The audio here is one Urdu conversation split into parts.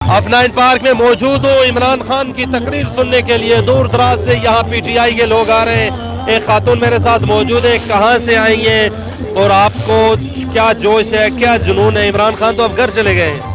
اف9 پارک میں موجود ہوں عمران خان کی تقریر سننے کے لیے دور دراز سے یہاں پی ٹی آئی کے لوگ آ رہے ہیں. ایک خاتون میرے ساتھ موجود ہے, کہاں سے آئی ہیں اور آپ کو کیا جوش ہے, کیا جنون ہے؟ عمران خان تو اب گھر چلے گئے ہیں.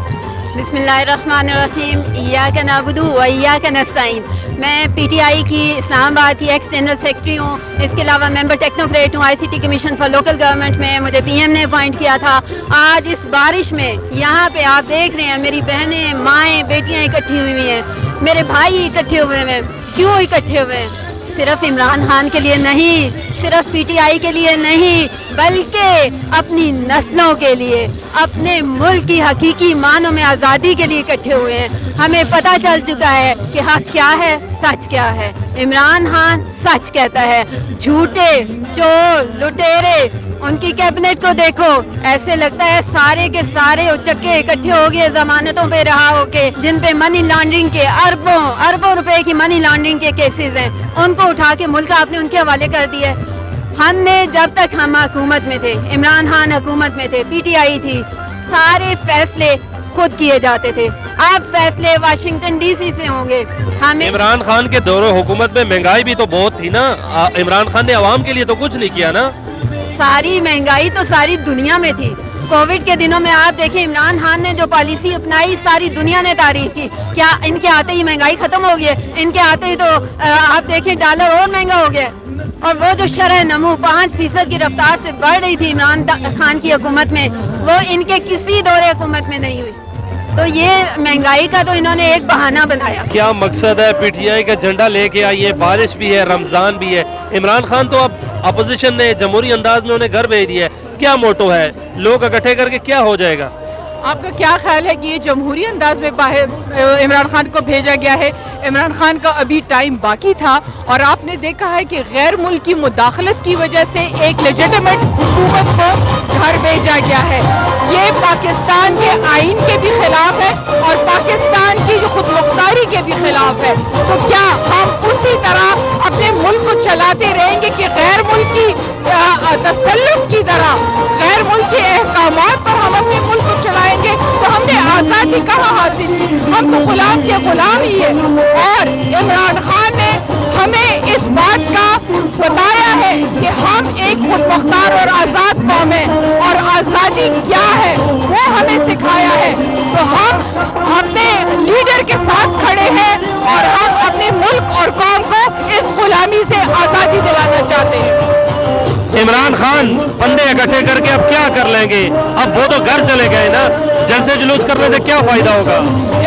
بسم اللہ الرحمن الرحیم. ایاک نعبد و ایاک نستعین. میں پی ٹی آئی کی اسلام آباد کی ایکس جنرل سیکرٹری ہوں. اس کے علاوہ ممبر ٹیکنوکریٹ ہوں I C T commission for local government میں. مجھے پی ایم نے اپوائنٹ کیا تھا. آج اس بارش میں یہاں پہ آپ دیکھ رہے ہیں میری بہنیں, مائیں, بیٹیاں اکٹھی ہوئی ہیں, میرے بھائی اکٹھے ہوئے ہیں. کیوں اکٹھے ہوئے ہیں؟ صرف عمران خان کے لیے نہیں, صرف پی ٹی آئی کے لیے نہیں, بلکہ اپنی نسلوں کے لیے, اپنے ملک کی حقیقی معنوں میں آزادی کے لیے اکٹھے ہوئے ہیں. ہمیں پتہ چل چکا ہے کہ حق کیا ہے, سچ کیا ہے. عمران خان سچ کہتا ہے. جھوٹے, چور, لٹیرے, ان کی کیبنٹ کو دیکھو, ایسے لگتا ہے سارے کے سارے اچکے اکٹھے ہو گئے ضمانتوں پہ رہا ہو کے, جن پہ منی لانڈرنگ کے اربوں روپے کی منی لانڈرنگ کے کیسز ہیں, ان کو اٹھا کے ملک آپ نے ان کے حوالے کر دیا ہے. ہم نے جب تک ہم حکومت میں تھے, عمران خان حکومت میں تھے, پی ٹی آئی تھی, سارے فیصلے خود کیے جاتے تھے. اب فیصلے واشنگٹن ڈی سی سے ہوں گے. ہمیں عمران خان کے دور حکومت میں مہنگائی بھی تو بہت تھی نا, عمران خان نے عوام کے لیے تو کچھ نہیں کیا نا. ساری مہنگائی تو ساری دنیا میں تھی. کووڈ کے دنوں میں آپ دیکھیں عمران خان نے جو پالیسی اپنائی ساری دنیا نے تعریف کی. کیا ان کے آتے ہی مہنگائی ختم ہو گئی ہے؟ ان کے آتے ہی تو آپ دیکھیں ڈالر اور مہنگا ہو گیا. اور وہ جو شرح نمو 5% کی رفتار سے بڑھ رہی تھی عمران خان کی حکومت میں, وہ ان کے کسی دور حکومت میں نہیں ہوئی. تو یہ مہنگائی کا تو انہوں نے ایک بہانہ بنایا. کیا مقصد ہے؟ پی ٹی آئی کا جھنڈا لے کے آئی ہے, بارش بھی ہے, رمضان بھی ہے. عمران خان تو اب اپوزیشن نے جمہوری انداز میں انہیں گھر بھیج دیا ہے. کیا موٹو ہے؟ لوگ اکٹھے کر کے کیا ہو جائے گا؟ آپ کا کیا خیال ہے کہ یہ جمہوری انداز میں عمران خان کو بھیجا گیا ہے؟ عمران خان کا ابھی ٹائم باقی تھا, اور آپ نے دیکھا ہے کہ غیر ملکی مداخلت کی وجہ سے ایک لیجیٹمیٹ حکومت کو گھر بھیجا گیا ہے. یہ پاکستان کے آئین کے بھی خلاف ہے اور پاکستان کی جو خود مختاری کے بھی خلاف ہے. تو کیا ہم اسی طرح اپنے ملک کو چلاتے رہیں گے کہ غیر ملکی تسلط کی طرح غیر ملکی احکامات پر ہم اپنے ملک کو چلائیں گے؟ تو ہم نے آزادی کہاں حاصل کی؟ ہم تو غلام کے غلام ہی ہیں. اور عمران خان نے ہمیں اس بات کا بتایا ہے کہ ہم ایک خود مختار اور آزاد قوم ہیں, اور آزادی کیا ہے وہ ہمیں سکھایا ہے. تو ہم اپنے لیڈر کے ساتھ کھڑے ہیں اور ہم اپنے ملک اور قوم کو اس غلامی سے آزادی دلانا چاہتے ہیں. عمران خان پندے اکٹھے کر کے اب کیا کر لیں گے؟ اب وہ تو گھر چلے گئے نا, جلسے جلوس کرنے سے کیا فائدہ ہوگا؟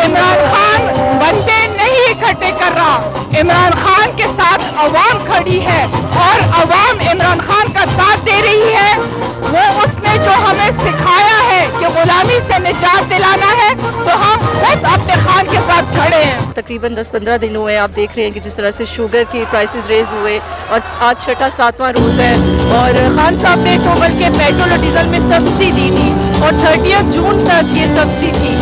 عمران خان بندے نہیں اکٹھے کر رہا, عمران خان کے ساتھ عوام کھڑی ہے اور عوام عمران خان کا ساتھ دے رہی ہے. وہ اس نے جو ہمیں سکھایا ہے کہ غلامی سے نجات دلانا ہے, تو ہم خود اپنے خان کے ساتھ کھڑے ہیں. تقریباً 10-15 دن ہوئے, آپ دیکھ رہے ہیں کہ جس طرح سے شوگر کی پرائسز ریز ہوئے, اور آج 6واں روز ہے. اور خان صاحب نے تو بلکہ پیٹرول اور ڈیزل میں سبسڈی دی تھی, اور 30 جون تک یہ سبسڈی تھی.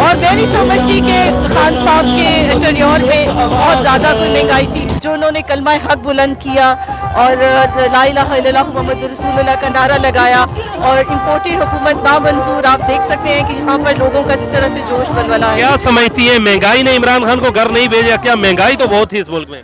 اور میں نہیں سمجھتی کہ خان صاحب کے ٹینیور میں بہت زیادہ کوئی مہنگائی تھی. جو انہوں نے کلمہ حق بلند کیا اور لا الہ الا اللہ محمد رسول اللہ کا نعرہ لگایا, اور امپورٹڈ حکومت نامنظور, آپ دیکھ سکتے ہیں کہ یہاں پر لوگوں کا جس طرح سے جوش ولولہ ہے. کیا سمجھتی ہے مہنگائی نے عمران خان کو گھر نہیں بھیجا؟ کیا مہنگائی تو بہت تھی اس ملک میں؟